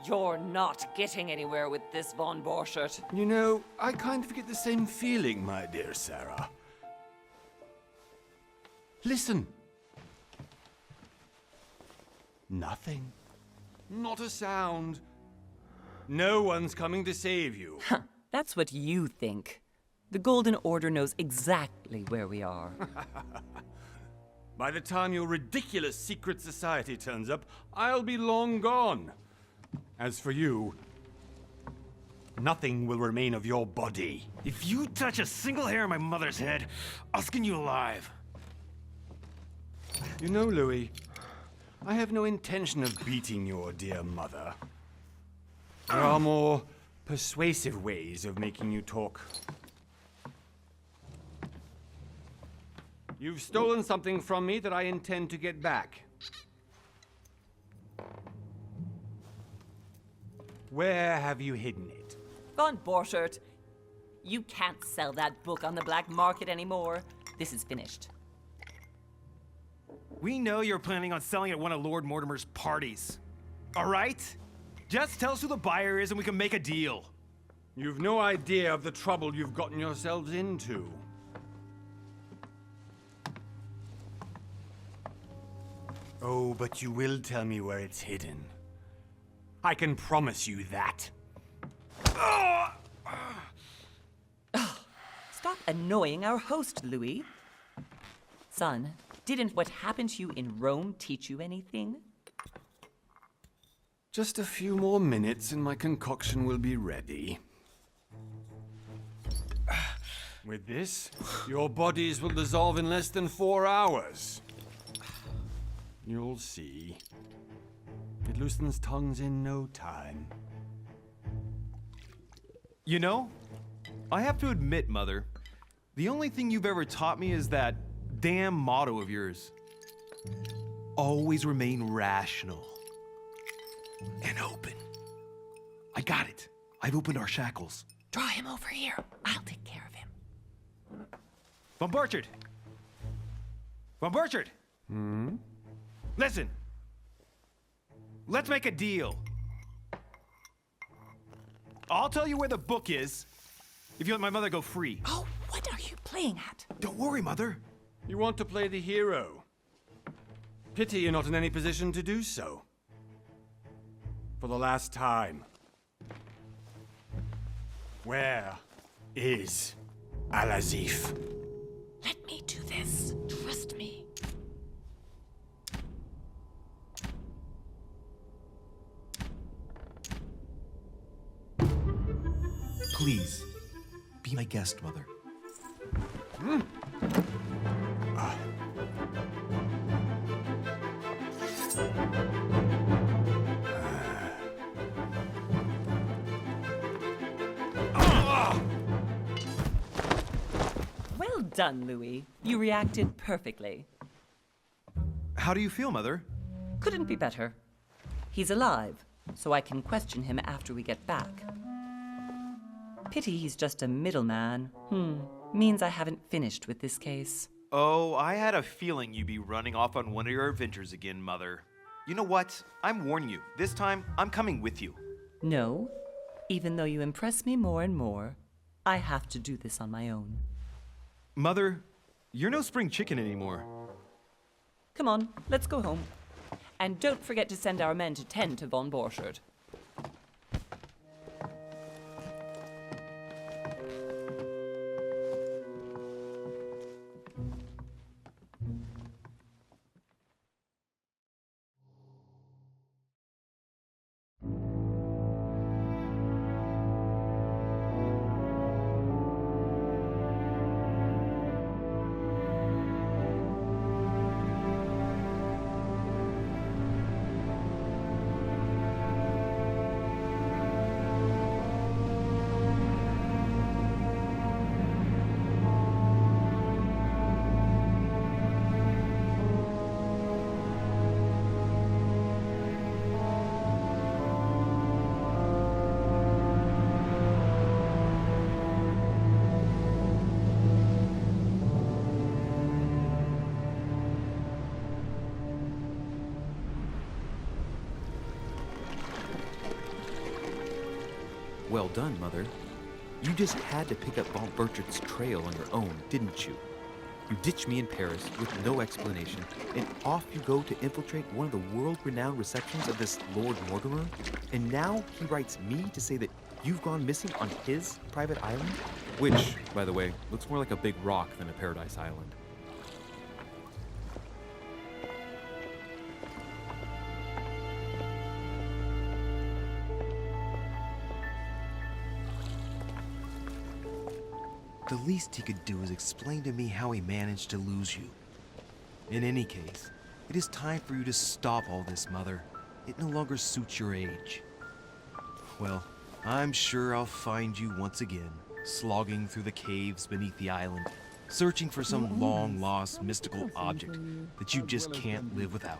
You're not getting anywhere with this, Von Borchert. You know, I kind of get the same feeling, my dear Sarah. Listen. Nothing. Not a sound. No one's coming to save you. That's what you think. The Golden Order knows exactly where we are. By the time your ridiculous secret society turns up, I'll be long gone. As for you, nothing will remain of your body. If you touch a single hair on my mother's head, I'll skin you alive. You know, Louis, I have no intention of beating your dear mother. There are more persuasive ways of making you talk. You've stolen something from me that I intend to get back. Where have you hidden it? Von Borchert, you can't sell that book on the black market anymore. This is finished. We know you're planning on selling at one of Lord Mortimer's parties. All right? Just tell us who the buyer is and we can make a deal. You've no idea of the trouble you've gotten yourselves into. Oh, but you will tell me where it's hidden. I can promise you that. Stop annoying our host, Louis. Son, didn't what happened to you in Rome teach you anything? Just a few more minutes and my concoction will be ready. With this, your bodies will dissolve in less than 4 hours. You'll see. It loosens tongues in no time. You know, I have to admit, Mother, the only thing you've ever taught me is that damn motto of yours. Always remain rational. And open. I got it. I've opened our shackles. Draw him over here. I'll take care of him. Von Borchert! Von Borchert! Listen. Let's make a deal. I'll tell you where the book is if you let my mother go free. Oh, what are you playing at? Don't worry, Mother. You want to play the hero. Pity you're not in any position to do so. For the last time. Where is Al-Azif? Let me do this. Trust me. Please, be my guest, Mother. Well done, Louis. You reacted perfectly. How do you feel, Mother? Couldn't be better. He's alive, so I can question him after we get back. Pity he's just a middleman. Means I haven't finished with this case. Oh, I had a feeling you'd be running off on one of your adventures again, Mother. You know what? I'm warning you. This time, I'm coming with you. No, even though you impress me more and more, I have to do this on my own. Mother, you're no spring chicken anymore. Come on, let's go home. And don't forget to send our men to tend to Von Borchert. Well done, Mother. You just had to pick up Von Berchardt's trail on your own, didn't you? You ditch me in Paris with no explanation, and off you go to infiltrate one of the world-renowned receptions of this Lord Mortimer? And now he writes me to say that you've gone missing on his private island? Which, by the way, looks more like a big rock than a paradise island. The least he could do is explain to me how he managed to lose you. In any case, it is time for you to stop all this, Mother. It no longer suits your age. Well, I'm sure I'll find you once again, slogging through the caves beneath the island, searching for some long-lost mystical object that you just can't live without.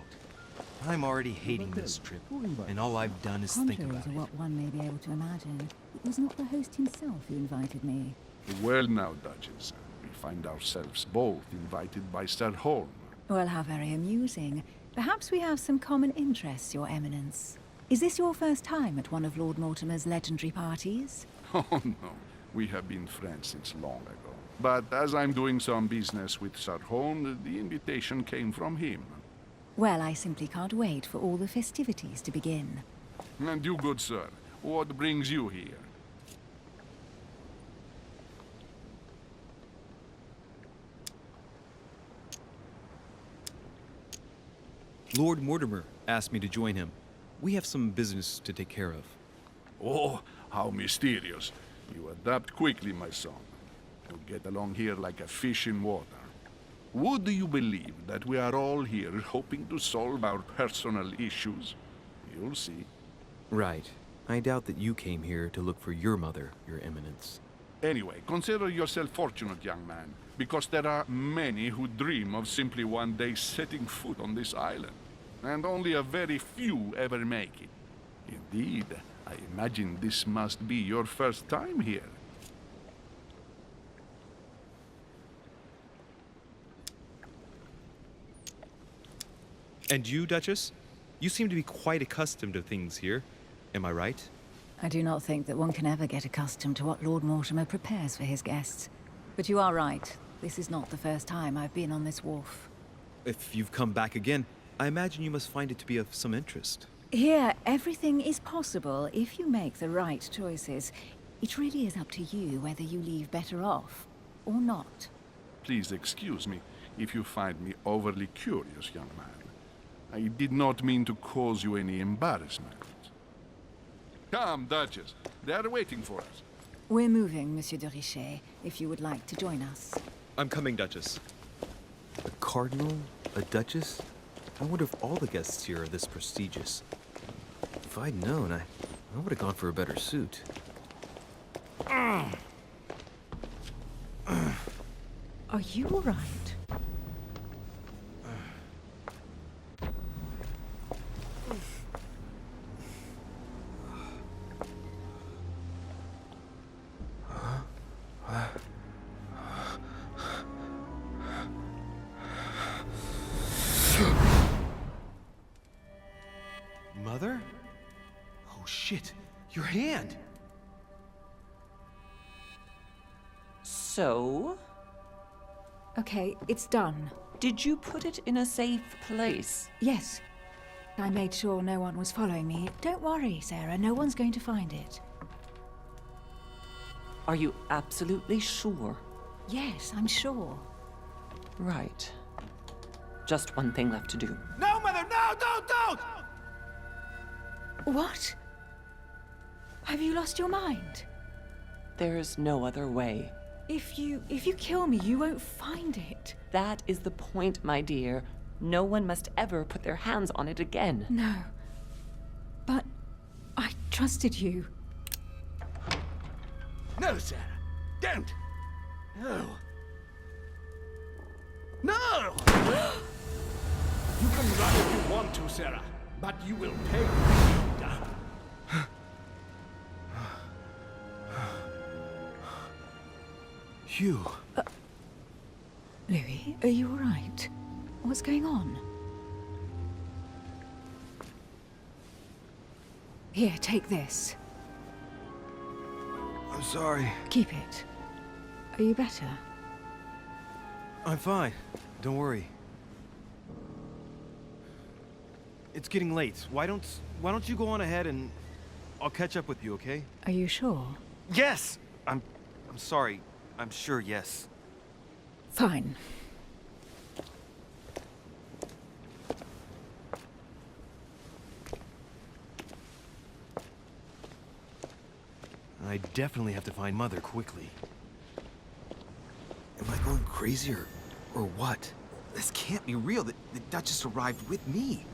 I'm already hating this trip, and all I've done is think Contrary about to it. what one may be able to imagine, it was not the host himself who invited me. Well now, Duchess, we find ourselves both invited by Sir Holm. Well, how very amusing. Perhaps we have some common interests, Your Eminence. Is this your first time at one of Lord Mortimer's legendary parties? Oh no, we have been friends since long ago. But as I'm doing some business with Sir Holm, the invitation came from him. Well, I simply can't wait for all the festivities to begin. And you, good sir, what brings you here? Lord Mortimer asked me to join him. We have some business to take care of. Oh, how mysterious. You adapt quickly, my son. You get along here like a fish in water. Would you believe that we are all here hoping to solve our personal issues? You'll see. Right. I doubt that you came here to look for your mother, Your Eminence. Anyway, consider yourself fortunate, young man, because there are many who dream of simply one day setting foot on this island, and only a very few ever make it. Indeed, I imagine this must be your first time here. And you, Duchess? You seem to be quite accustomed to things here. Am I right? I do not think that one can ever get accustomed to what Lord Mortimer prepares for his guests. But you are right. This is not the first time I've been on this wharf. If you've come back again, I imagine you must find it to be of some interest. Here, everything is possible if you make the right choices. It really is up to you whether you leave better off or not. Please excuse me if you find me overly curious, young man. I did not mean to cause you any embarrassment. Come, Duchess. They are waiting for us. We're moving, Monsieur de Richet, if you would like to join us. I'm coming, Duchess. A cardinal? A duchess? I wonder if all the guests here are this prestigious. If I'd known, I would have gone for a better suit. Are you all right? Mother? Oh shit, your hand! So, Okay, it's done. did you put it in a safe place? Yes. I made sure no one was following me. Don't worry, Sarah, no one's going to find it. Are you absolutely sure? Yes, I'm sure. Right. Just one thing left to do. No, Mother, no, don't! What? Have you lost your mind? There's no other way. If you kill me, you won't find it. That is the point, my dear. No one must ever put their hands on it again. No. But I trusted you. No, Sarah. Don't. No. No! You can run if you want to, Sarah, but you will pay when you're done. Hugh. Louis, are you all right? What's going on? Here, take this. I'm sorry. Keep it. Are you better? I'm fine. Don't worry. It's getting late. Why don't you go on ahead and I'll catch up with you, okay? Are you sure? Yes! I'm sorry. I'm sure, yes. Fine. I definitely have to find Mother quickly. Am I going crazy or what? This can't be real. The Duchess arrived with me.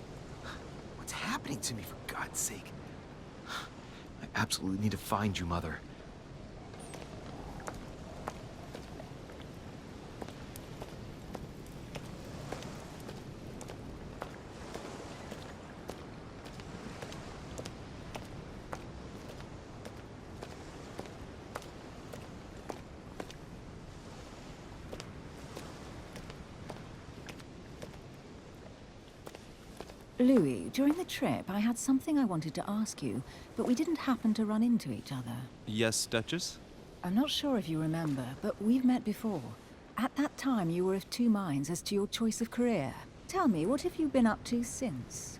What's happening to me, for God's sake? I absolutely need to find you, Mother. Louis, during the trip, I had something I wanted to ask you, but we didn't happen to run into each other. Yes, Duchess? I'm not sure if you remember, but we've met before. At that time, you were of two minds as to your choice of career. Tell me, what have you been up to since?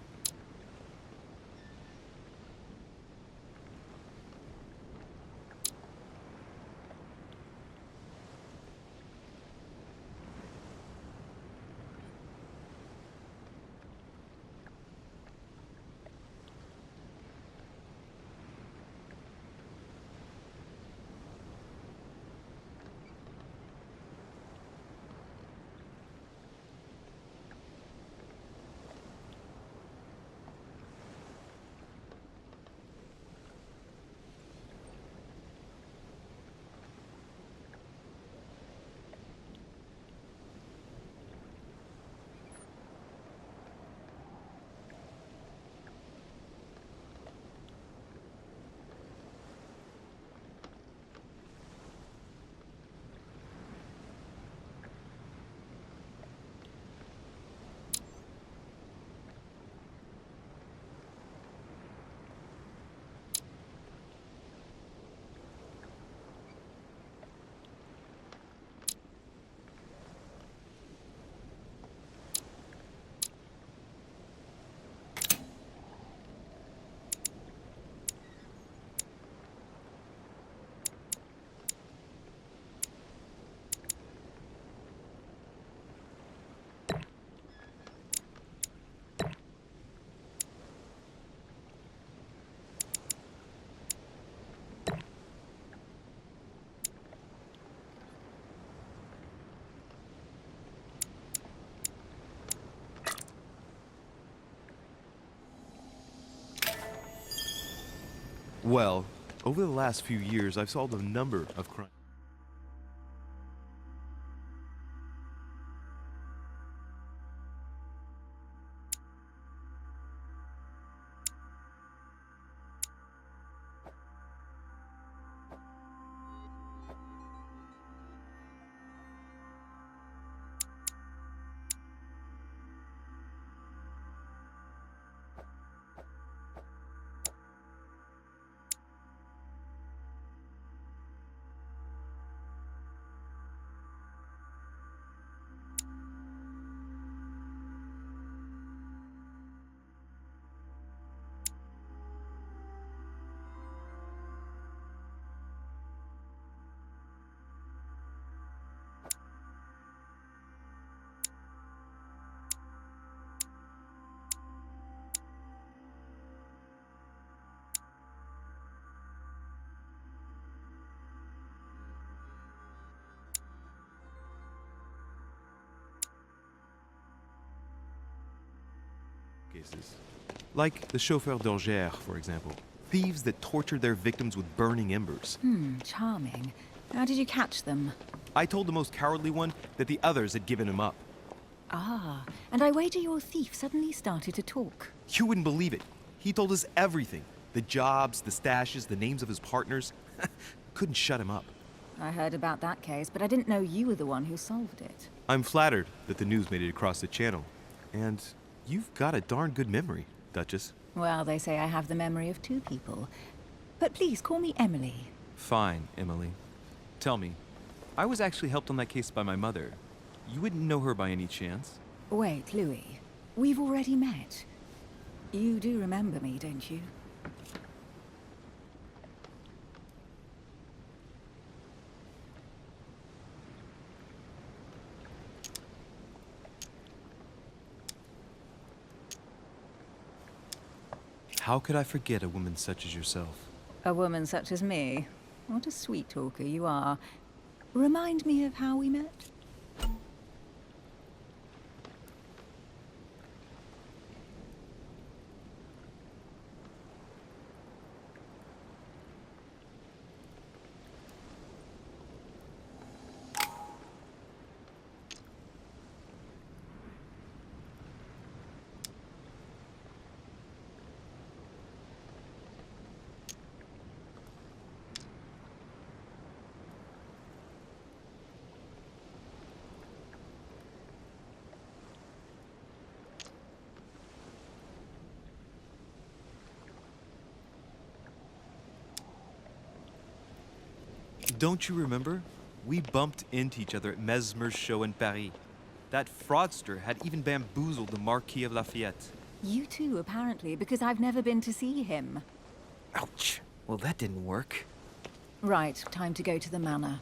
Well, over the last few years, I've solved a number of crimes. Cases. Like the chauffeur d'Angers, for example. Thieves that tortured their victims with burning embers. Charming. How did you catch them? I told the most cowardly one that the others had given him up. Ah, and I wager your thief suddenly started to talk. You wouldn't believe it. He told us everything. The jobs, the stashes, the names of his partners. Couldn't shut him up. I heard about that case, but I didn't know you were the one who solved it. I'm flattered that the news made it across the channel. And you've got a darn good memory, Duchess. Well, they say I have the memory of two people. But please, call me Emily. Fine, Emily. Tell me, I was actually helped on that case by my mother. You wouldn't know her by any chance? Wait, Louis. We've already met. You do remember me, don't you? How could I forget a woman such as yourself? A woman such as me? What a sweet talker you are. Remind me of how we met? Don't you remember? We bumped into each other at Mesmer's show in Paris. That fraudster had even bamboozled the Marquis of Lafayette. You too, apparently, because I've never been to see him. Ouch. Well, that didn't work. Right, time to go to the manor.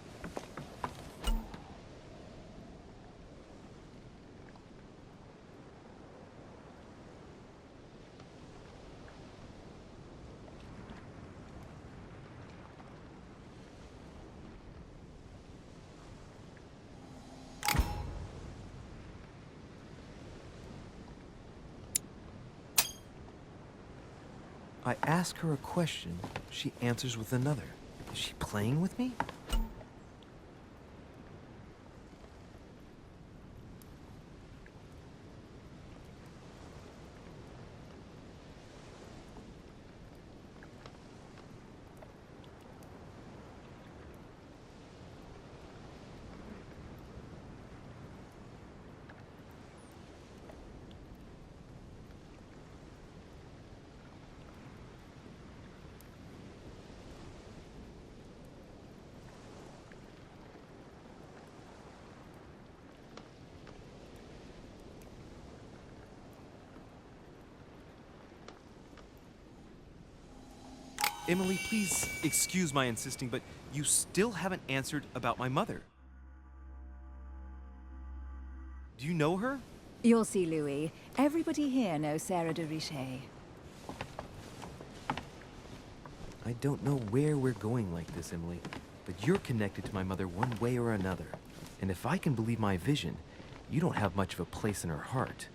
I ask her a question, she answers with another. Is she playing with me? Emily, please excuse my insisting, but you still haven't answered about my mother. Do you know her? You'll see, Louis. Everybody here knows Sarah de Richet. I don't know where we're going like this, Emily, but you're connected to my mother one way or another. And if I can believe my vision, you don't have much of a place in her heart.